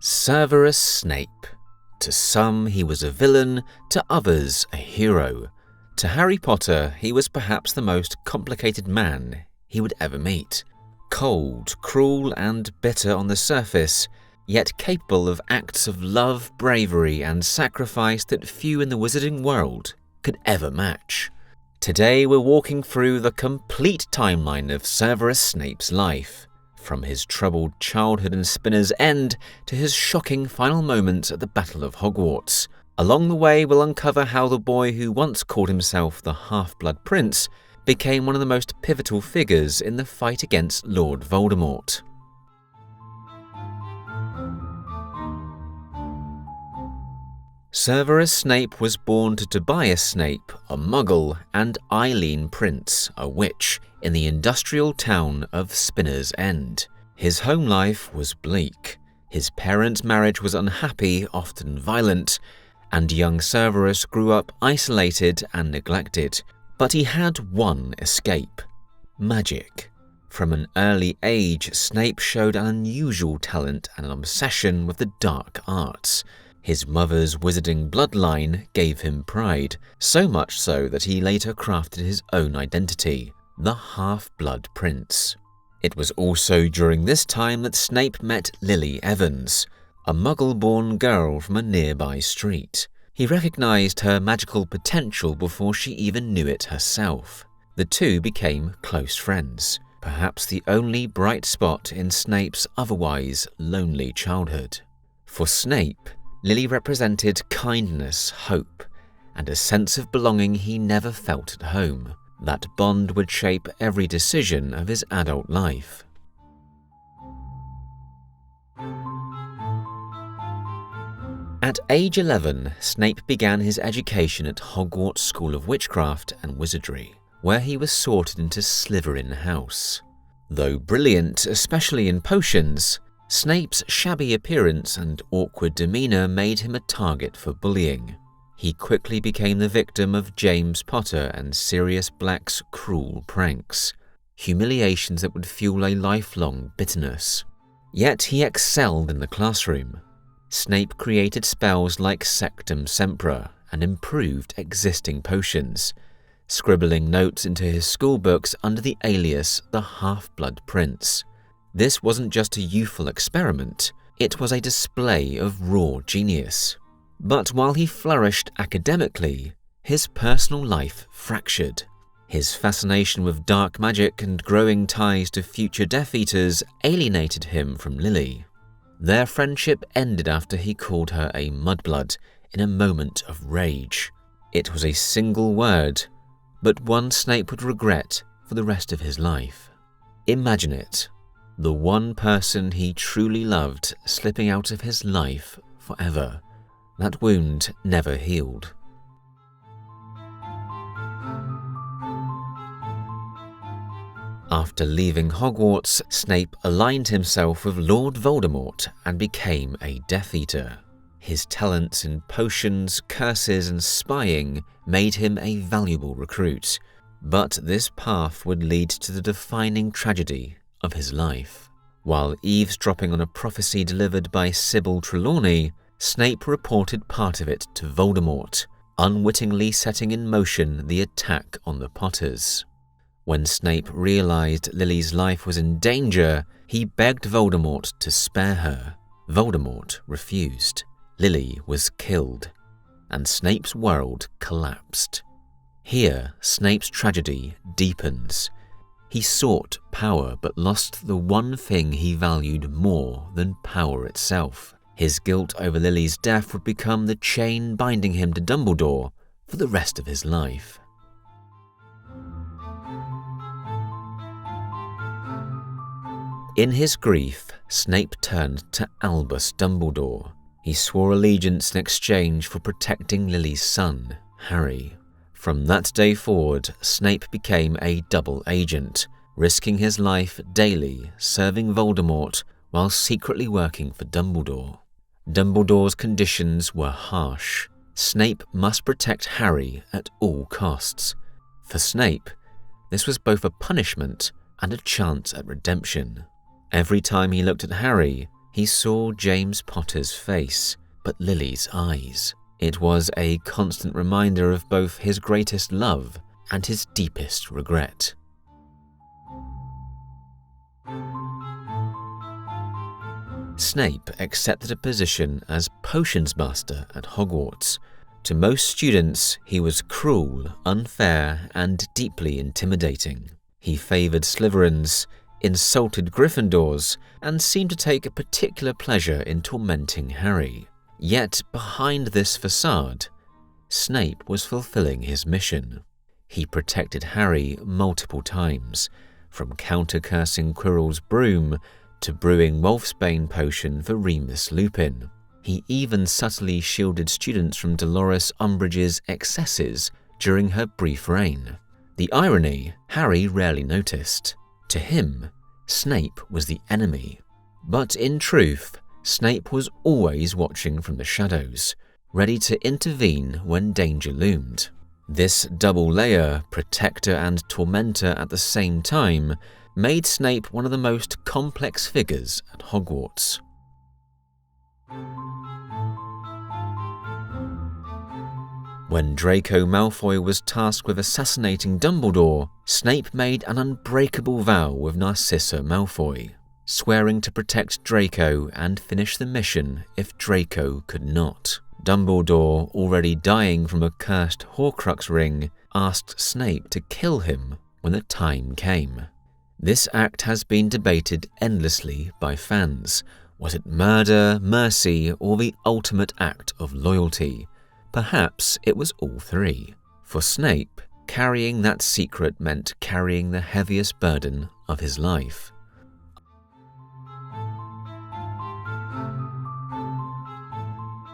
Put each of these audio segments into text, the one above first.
Severus Snape. To some he was a villain, to others a hero. To Harry Potter he was perhaps the most complicated man he would ever meet. Cold, cruel and bitter on the surface, yet capable of acts of love, bravery and sacrifice that few in the wizarding world could ever match. Today we're walking through the complete timeline of Severus Snape's life, from his troubled childhood in Spinner's End to his shocking final moments at the Battle of Hogwarts. Along the way we'll uncover how the boy who once called himself the Half-Blood Prince became one of the most pivotal figures in the fight against Lord Voldemort. Severus Snape was born to Tobias Snape, a Muggle, and Eileen Prince, a witch, in the industrial town of Spinner's End. His home life was bleak. His parents' marriage was unhappy, often violent, and young Severus grew up isolated and neglected. But he had one escape: magic. From an early age, Snape showed an unusual talent and an obsession with the dark arts. His mother's wizarding bloodline gave him pride, so much so that he later crafted his own identity, the Half-Blood Prince. It was also during this time that Snape met Lily Evans, a Muggle-born girl from a nearby street. He recognized her magical potential before she even knew it herself. The two became close friends, perhaps the only bright spot in Snape's otherwise lonely childhood. For Snape, Lily represented kindness, hope, and a sense of belonging he never felt at home. That bond would shape every decision of his adult life. At age 11, Snape began his education at Hogwarts School of Witchcraft and Wizardry, where he was sorted into Slytherin House. Though brilliant, especially in potions, Snape's shabby appearance and awkward demeanour made him a target for bullying. He quickly became the victim of James Potter and Sirius Black's cruel pranks, humiliations that would fuel a lifelong bitterness. Yet he excelled in the classroom. Snape created spells like Sectum Sempra and improved existing potions, scribbling notes into his schoolbooks under the alias the Half-Blood Prince. This wasn't just a youthful experiment, it was a display of raw genius. But while he flourished academically, his personal life fractured. His fascination with dark magic and growing ties to future Death Eaters alienated him from Lily. Their friendship ended after he called her a mudblood in a moment of rage. It was a single word, but one Snape would regret for the rest of his life. Imagine it. The one person he truly loved slipping out of his life forever. That wound never healed. After leaving Hogwarts, Snape aligned himself with Lord Voldemort and became a Death Eater. His talents in potions, curses and spying made him a valuable recruit. But this path would lead to the defining tragedy of his life. While eavesdropping on a prophecy delivered by Sybil Trelawney, Snape reported part of it to Voldemort, unwittingly setting in motion the attack on the Potters. When Snape realized Lily's life was in danger, he begged Voldemort to spare her. Voldemort refused. Lily was killed, and Snape's world collapsed. Here, Snape's tragedy deepens. He sought power but lost the one thing he valued more than power itself. His guilt over Lily's death would become the chain binding him to Dumbledore for the rest of his life. In his grief, Snape turned to Albus Dumbledore. He swore allegiance in exchange for protecting Lily's son, Harry. From that day forward, Snape became a double agent, risking his life daily, serving Voldemort while secretly working for Dumbledore. Dumbledore's conditions were harsh. Snape must protect Harry at all costs. For Snape, this was both a punishment and a chance at redemption. Every time he looked at Harry, He saw James Potter's face, but Lily's eyes. It was a constant reminder of both his greatest love and his deepest regret. Snape accepted a position as potions master at Hogwarts. To most students, he was cruel, unfair, and deeply intimidating. He favoured Slytherins, insulted Gryffindors, and seemed to take a particular pleasure in tormenting Harry. Yet behind this facade, Snape was fulfilling his mission. He protected Harry multiple times, from counter-cursing Quirrell's broom to brewing Wolfsbane potion for Remus Lupin. He even subtly shielded students from Dolores Umbridge's excesses during her brief reign. The irony, Harry rarely noticed. To him, Snape was the enemy. But in truth, Snape was always watching from the shadows, ready to intervene when danger loomed. This double layer, protector and tormentor at the same time, made Snape one of the most complex figures at Hogwarts. When Draco Malfoy was tasked with assassinating Dumbledore, Snape made an unbreakable vow with Narcissa Malfoy, swearing to protect Draco and finish the mission if Draco could not. Dumbledore, already dying from a cursed Horcrux ring, asked Snape to kill him when the time came. This act has been debated endlessly by fans. Was it murder, mercy, or the ultimate act of loyalty? Perhaps it was all three. For Snape, carrying that secret meant carrying the heaviest burden of his life.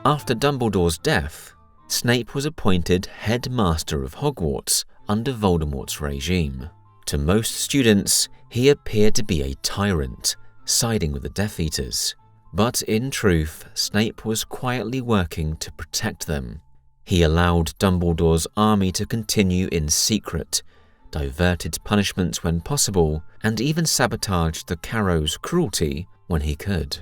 After Dumbledore's death, Snape was appointed head master of Hogwarts under Voldemort's regime. To most students, he appeared to be a tyrant, siding with the Death Eaters. But in truth, Snape was quietly working to protect them. He allowed Dumbledore's army to continue in secret, diverted punishments when possible, and even sabotaged the Carrow's cruelty when he could.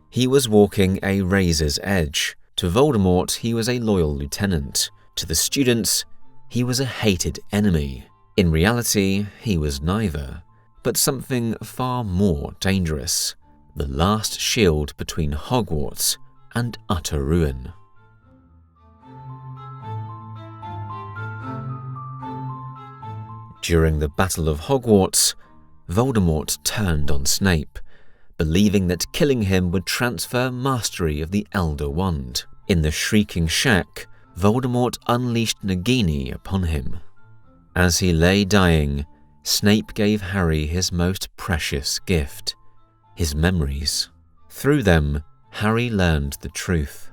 He was walking a razor's edge. To Voldemort, he was a loyal lieutenant. To the students, he was a hated enemy. In reality, he was neither, but something far more dangerous. The last shield between Hogwarts and utter ruin. During the Battle of Hogwarts, Voldemort turned on Snape, believing that killing him would transfer mastery of the Elder Wand. In the Shrieking Shack, Voldemort unleashed Nagini upon him. As he lay dying, Snape gave Harry his most precious gift, his memories. Through them, Harry learned the truth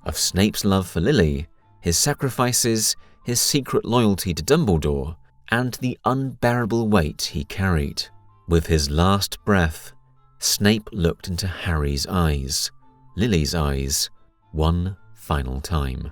of Snape's love for Lily, his sacrifices, his secret loyalty to Dumbledore, and the unbearable weight he carried. With his last breath, Snape looked into Harry's eyes, Lily's eyes, one final time.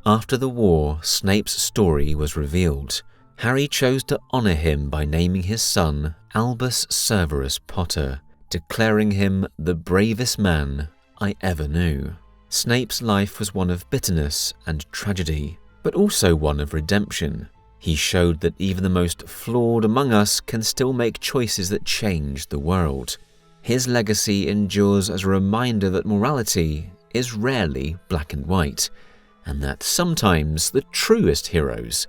After the war, Snape's story was revealed. Harry chose to honour him by naming his son Albus Severus Potter, declaring him the bravest man I ever knew. Snape's life was one of bitterness and tragedy, but also one of redemption. He showed that even the most flawed among us can still make choices that change the world. His legacy endures as a reminder that morality is rarely black and white, and that sometimes the truest heroes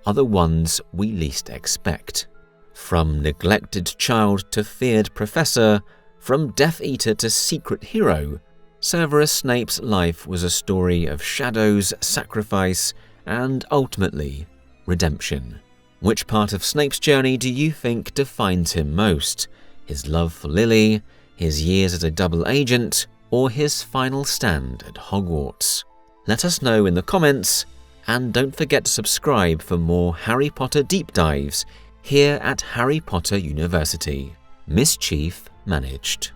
are the ones we least expect. From neglected child to feared professor, from Death Eater to secret hero, Severus Snape's life was a story of shadows, sacrifice, and ultimately, redemption. Which part of Snape's journey do you think defines him most? His love for Lily, his years as a double agent, or his final stand at Hogwarts? Let us know in the comments, and don't forget to subscribe for more Harry Potter deep dives here at Harry Potter University. Mischief managed.